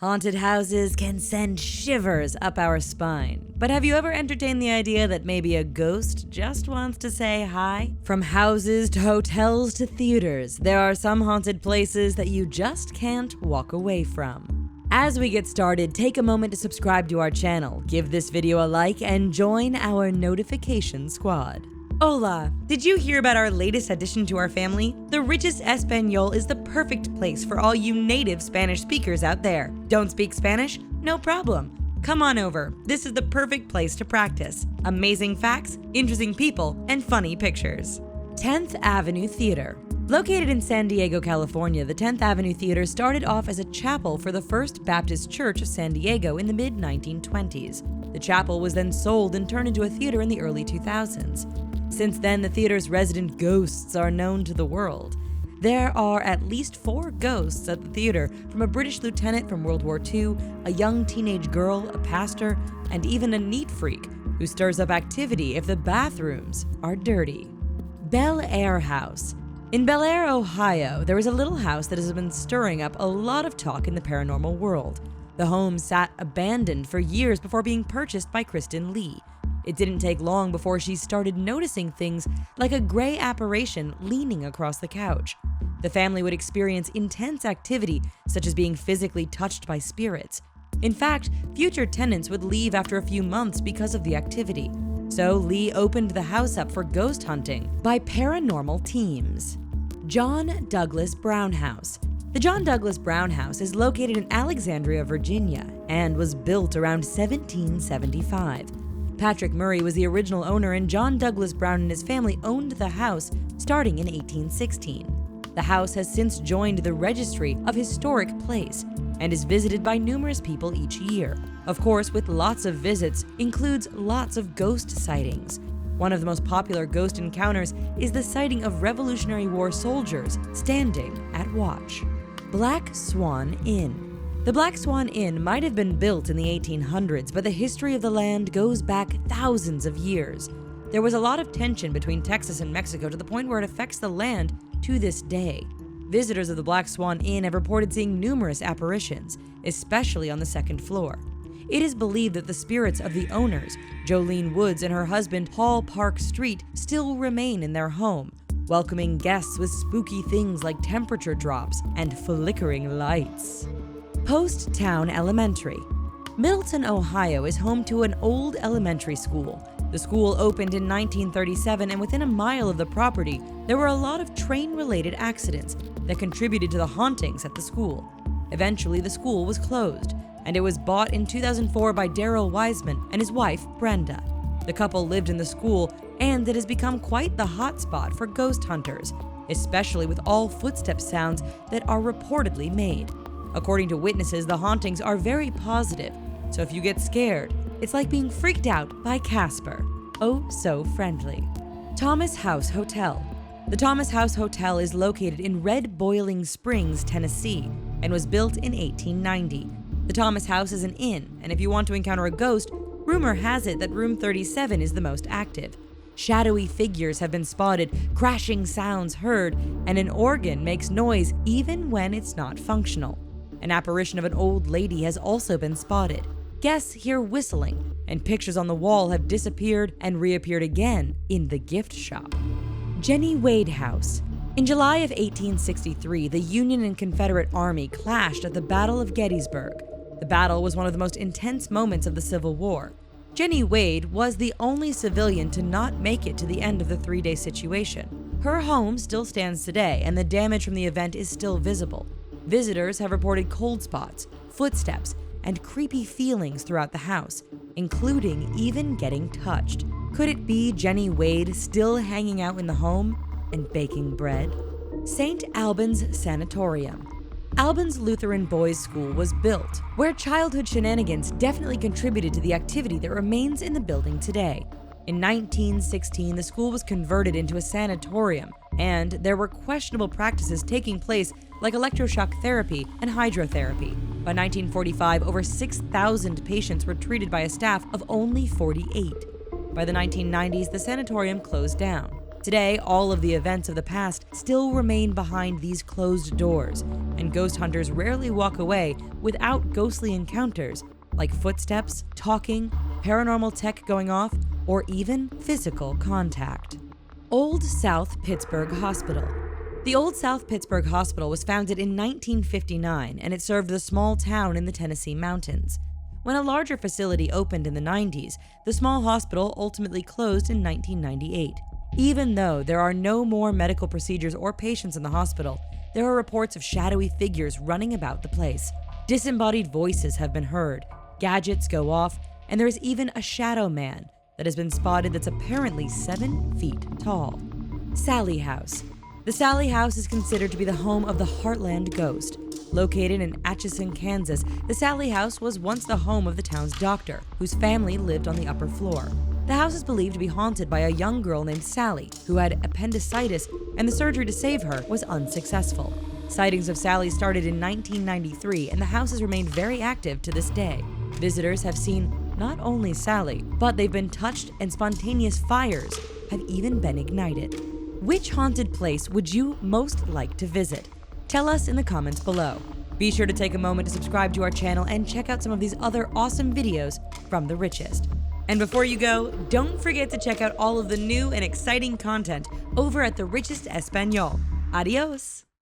Haunted houses can send shivers up our spine. But have you ever entertained the idea that maybe a ghost just wants to say hi? From houses to hotels to theaters, there are some haunted places that you just can't walk away from. As we get started, take a moment to subscribe to our channel, give this video a like, and join our notification squad. Hola! Did you hear about our latest addition to our family? TheRichest Espanol is the perfect place for all you native Spanish speakers out there. Don't speak Spanish? No problem. Come on over. This is the perfect place to practice. Amazing facts, interesting people, and funny pictures. 10th Avenue Theater. Located in San Diego, California, the 10th Avenue Theater started off as a chapel for the First Baptist Church of San Diego in the mid-1920s. The chapel was then sold and turned into a theater in the early 2000s. Since then, the theater's resident ghosts are known to the world. There are at least 4 ghosts at the theater, from a British lieutenant from World War II, a young teenage girl, a pastor, and even a neat freak who stirs up activity if the bathrooms are dirty. BELLAIRE House. In BELLAIRE, Ohio, there is a little house that has been stirring up a lot of talk in the paranormal world. The home sat abandoned for years before being purchased by Kristen Lee. It didn't take long before she started noticing things like a gray apparition leaning across the couch. The family would experience intense activity, such as being physically touched by spirits. In fact, future tenants would leave after a few months because of the activity. So Lee opened the house up for ghost hunting by paranormal teams. John Douglas Brown House. The John Douglas Brown House is located in Alexandria, Virginia, and was built around 1775. Patrick Murray was the original owner, and John Douglas Brown and his family owned the house starting in 1816. The house has since joined the Registry of Historic Place and is visited by numerous people each year. Of course, with lots of visits, includes lots of ghost sightings. One of the most popular ghost encounters is the sighting of Revolutionary War soldiers standing at watch. Black Swan Inn. The Black Swan Inn might have been built in the 1800s, but the history of the land goes back thousands of years. There was a lot of tension between Texas and Mexico to the point where it affects the land to this day. Visitors of the Black Swan Inn have reported seeing numerous apparitions, especially on the second floor. It is believed that the spirits of the owners, Jolene Woods and her husband Paul Park Street, still remain in their home, welcoming guests with spooky things like temperature drops and flickering lights. POASTTOWN Elementary. Middleton, Ohio is home to an old elementary school. The school opened in 1937, and within a mile of the property, there were a lot of train-related accidents that contributed to the hauntings at the school. Eventually, the school was closed, and it was bought in 2004 by Darrell Wiseman and his wife, Brenda. The couple lived in the school, and it has become quite the hotspot for ghost hunters, especially with all footstep sounds that are reportedly made. According to witnesses, the hauntings are very positive, so if you get scared, it's like being freaked out by Casper. Oh, so friendly. Thomas House Hotel. The Thomas House Hotel is located in Red Boiling Springs, Tennessee, and was built in 1890. The Thomas House is an inn, and if you want to encounter a ghost, rumor has it that room 37 is the most active. Shadowy figures have been spotted, crashing sounds heard, and an organ makes noise even when it's not functional. An apparition of an old lady has also been spotted. Guests hear whistling, and pictures on the wall have disappeared and reappeared again in the gift shop. JENNIE Wade House. In July of 1863, the Union and Confederate Army clashed at the Battle of Gettysburg. The battle was one of the most intense moments of the Civil War. JENNIE Wade was the only civilian to not make it to the end of the 3-day situation. Her home still stands today, and the damage from the event is still visible. Visitors have reported cold spots, footsteps, and creepy feelings throughout the house, including even getting touched. Could it be JENNIE Wade still hanging out in the home and baking bread? St. Albans Sanatorium. Albans Lutheran Boys' School was built, where childhood shenanigans definitely contributed to the activity that remains in the building today. In 1916, the school was converted into a sanatorium, and there were questionable practices taking place like electroshock therapy and hydrotherapy. By 1945, over 6,000 patients were treated by a staff of only 48. By the 1990s, the sanatorium closed down. Today, all of the events of the past still remain behind these closed doors, and ghost hunters rarely walk away without ghostly encounters like footsteps, talking, paranormal tech going off, or even physical contact. Old South Pittsburg Hospital. The Old South Pittsburg Hospital was founded in 1959, and it served the small town in the Tennessee mountains. When a larger facility opened in the 90s, the small hospital ultimately closed in 1998. Even though there are no more medical procedures or patients in the hospital, there are reports of shadowy figures running about the place. Disembodied voices have been heard, gadgets go off, and there is even a shadow man that has been spotted that's apparently 7 feet tall. Sallie House. The Sallie House is considered to be the home of the Heartland Ghost. Located in Atchison, Kansas, the Sallie House was once the home of the town's doctor, whose family lived on the upper floor. The house is believed to be haunted by a young girl named Sallie, who had appendicitis, and the surgery to save her was unsuccessful. Sightings of Sallie started in 1993, and the house has remained very active to this day. Visitors have seen not only Sallie, but they've been touched, and spontaneous fires have even been ignited. Which haunted place would you most like to visit? Tell us in the comments below. Be sure to take a moment to subscribe to our channel and check out some of these other awesome videos from TheRichest. And before you go, don't forget to check out all of the new and exciting content over at TheRichest Espanol. Adios!